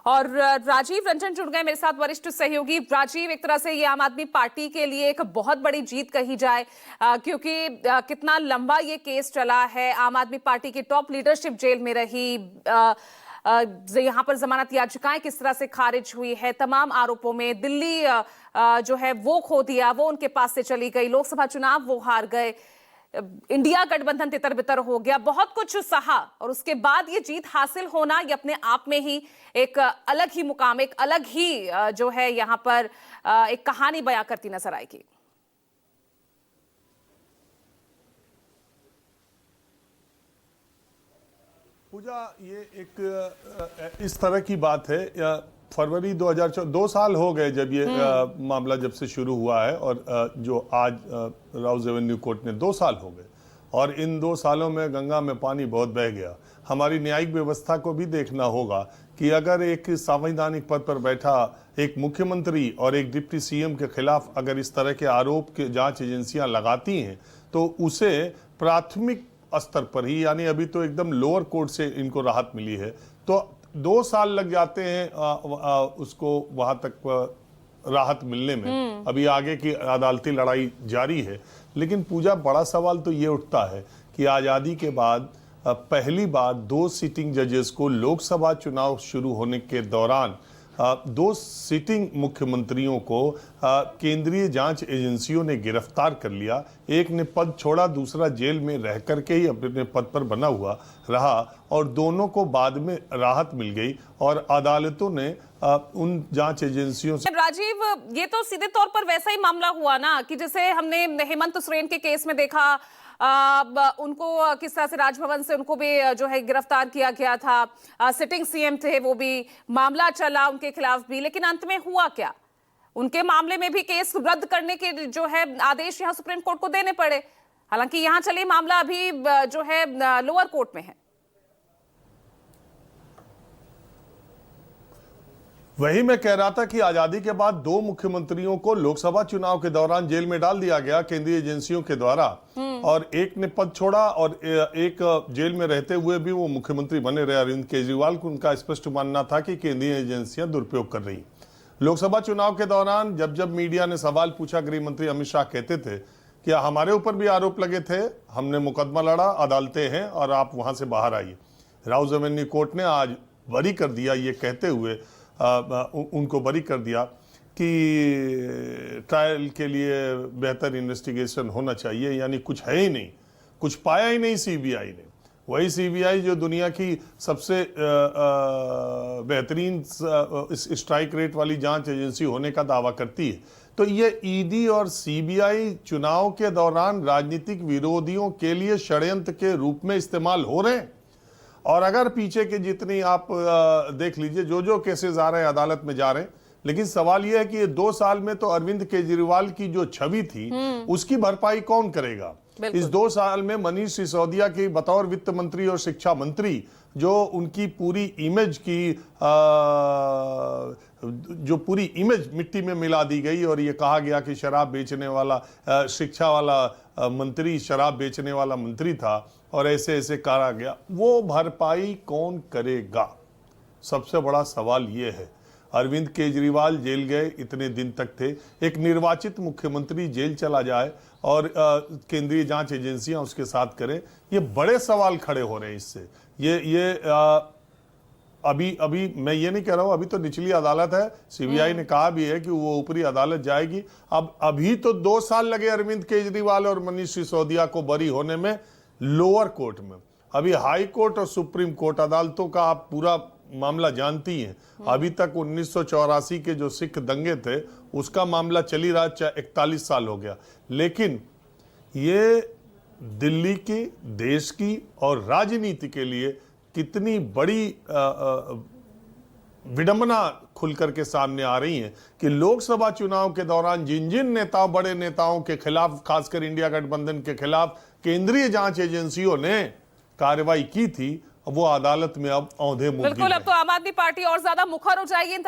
और राजीव रंजन जुड़ गए मेरे साथ, वरिष्ठ सहयोगी। राजीव, एक तरह से ये आम आदमी पार्टी के लिए एक बहुत बड़ी जीत कही जाए, क्योंकि कितना लंबा ये केस चला है। आम आदमी पार्टी की टॉप लीडरशिप जेल में रही, यहाँ पर जमानत याचिकाएं किस तरह से खारिज हुई है, तमाम आरोपों में दिल्ली जो है वो खो दिया, वो उनके पास से चली गई, लोकसभा चुनाव वो हार गए, इंडिया गठबंधन तितर बितर हो गया, बहुत कुछ सहा और उसके बाद ये जीत हासिल होना, ये अपने आप में ही एक अलग ही मुकाम, एक अलग ही जो है यहाँ पर एक कहानी बयां करती नजर आएगी। पूजा, ये एक इस तरह की बात है। फरवरी 2014, 2 साल हो गए जब ये मामला जब से शुरू हुआ है, और जो आज राउज एवेन्यू कोर्ट ने 2 साल हो गए, और इन 2 सालों में गंगा में पानी बहुत बह गया। हमारी न्यायिक व्यवस्था को भी देखना होगा कि अगर एक संवैधानिक पद पर बैठा एक मुख्यमंत्री और एक डिप्टी सीएम के खिलाफ अगर इस तरह के आरोप के जांच एजेंसियां लगाती हैं, तो उसे प्राथमिक स्तर पर ही, यानी अभी तो एकदम लोअर कोर्ट से इनको राहत मिली है, तो 2 साल लग जाते हैं उसको वहां तक राहत मिलने में। अभी आगे की अदालती लड़ाई जारी है। लेकिन पूजा, बड़ा सवाल तो ये उठता है कि आज़ादी के बाद पहली बार 2 सिटिंग जजेस को लोकसभा चुनाव शुरू होने के दौरान 2 सिटिंग मुख्यमंत्रियों को केंद्रीय जांच एजेंसियों ने गिरफ्तार कर लिया। एक ने पद छोड़ा, दूसरा जेल में रह करके ही अपने पद पर बना हुआ रहा, और दोनों को बाद में राहत मिल गई और अदालतों ने उन जांच एजेंसियों से। राजीव, ये तो सीधे तौर पर वैसा ही मामला हुआ ना कि जैसे हमने हेमंत सोरेन के केस में देखा, उनको किस तरह से राजभवन से उनको भी जो है गिरफ्तार किया गया था, सिटिंग सीएम थे, वो भी मामला चला उनके खिलाफ भी, लेकिन अंत में हुआ क्या? उनके मामले में भी केस रद्द करने के जो है आदेश यहाँ सुप्रीम कोर्ट को देने पड़े। हालांकि यहाँ चले मामला अभी जो है लोअर कोर्ट में है। वही मैं कह रहा था कि आजादी के बाद 2 मुख्यमंत्रियों को लोकसभा चुनाव के दौरान जेल में डाल दिया गया केंद्रीय एजेंसियों के द्वारा, और एक ने पद छोड़ा और एक जेल में रहते हुए भी वो मुख्यमंत्री बने रहे। अरविंद केजरीवाल को उनका स्पष्ट मानना था कि केंद्रीय एजेंसियां दुरुपयोग कर रही। लोकसभा चुनाव के दौरान जब जब मीडिया ने सवाल पूछा, गृह मंत्री अमित शाह कहते थे कि हमारे ऊपर भी आरोप लगे थे, हमने मुकदमा लड़ा, अदालतें हैं और आप वहां से बाहर आइए। राउज एवेन्यू कोर्ट ने आज बरी कर दिया, ये कहते हुए उनको बरी कर दिया कि ट्रायल के लिए बेहतर इन्वेस्टिगेशन होना चाहिए, यानी कुछ है ही नहीं, कुछ पाया ही नहीं सीबीआई ने। वही सीबीआई जो दुनिया की सबसे बेहतरीन स्ट्राइक रेट वाली जांच एजेंसी होने का दावा करती है। तो ये ईडी और सीबीआई चुनाव के दौरान राजनीतिक विरोधियों के लिए षड्यंत्र के रूप में इस्तेमाल हो रहे हैं। और अगर पीछे के जितनी आप देख लीजिए, जो केसेस आ रहे हैं अदालत में जा रहे हैं, लेकिन सवाल यह है कि ये 2 साल में तो अरविंद केजरीवाल की जो छवि थी उसकी भरपाई कौन करेगा? इस 2 साल में मनीष सिसोदिया की बतौर वित्त मंत्री और शिक्षा मंत्री जो उनकी पूरी इमेज की जो पूरी इमेज मिट्टी में मिला दी गई, और ये कहा गया कि शराब बेचने वाला शिक्षा वाला मंत्री शराब बेचने वाला मंत्री था, और ऐसे ऐसे कहा गया, वो भरपाई कौन करेगा? सबसे बड़ा सवाल ये है। अरविंद केजरीवाल जेल गए, इतने दिन तक थे। एक निर्वाचित मुख्यमंत्री जेल चला जाए और केंद्रीय जांच एजेंसियां उसके साथ करें, ये बड़े सवाल खड़े हो रहे हैं इससे। अभी मैं ये नहीं कह रहा हूं, अभी तो निचली अदालत है, सीबीआई ने कहा भी है कि वो ऊपरी अदालत जाएगी। अब अभी तो 2 साल लगे अरविंद केजरीवाल और मनीष सिसोदिया को बरी होने में लोअर कोर्ट में। अभी हाई कोर्ट और सुप्रीम कोर्ट अदालतों का आप पूरा मामला जानती हैं। अभी तक 1984 के जो सिख दंगे थे उसका मामला चली रहा, 41 साल हो गया। लेकिन ये दिल्ली की, देश की और राजनीति के लिए कितनी बड़ी विडंबना खुल करके सामने आ रही है कि लोकसभा चुनाव के दौरान जिन जिन नेताओं, बड़े नेताओं के खिलाफ, खासकर इंडिया गठबंधन के खिलाफ केंद्रीय जांच एजेंसियों ने कार्रवाई की थी, वो अदालत में अब औंधे मुंह। बिल्कुल, अब तो आम आदमी पार्टी और ज्यादा मुखर हो जाएगी इन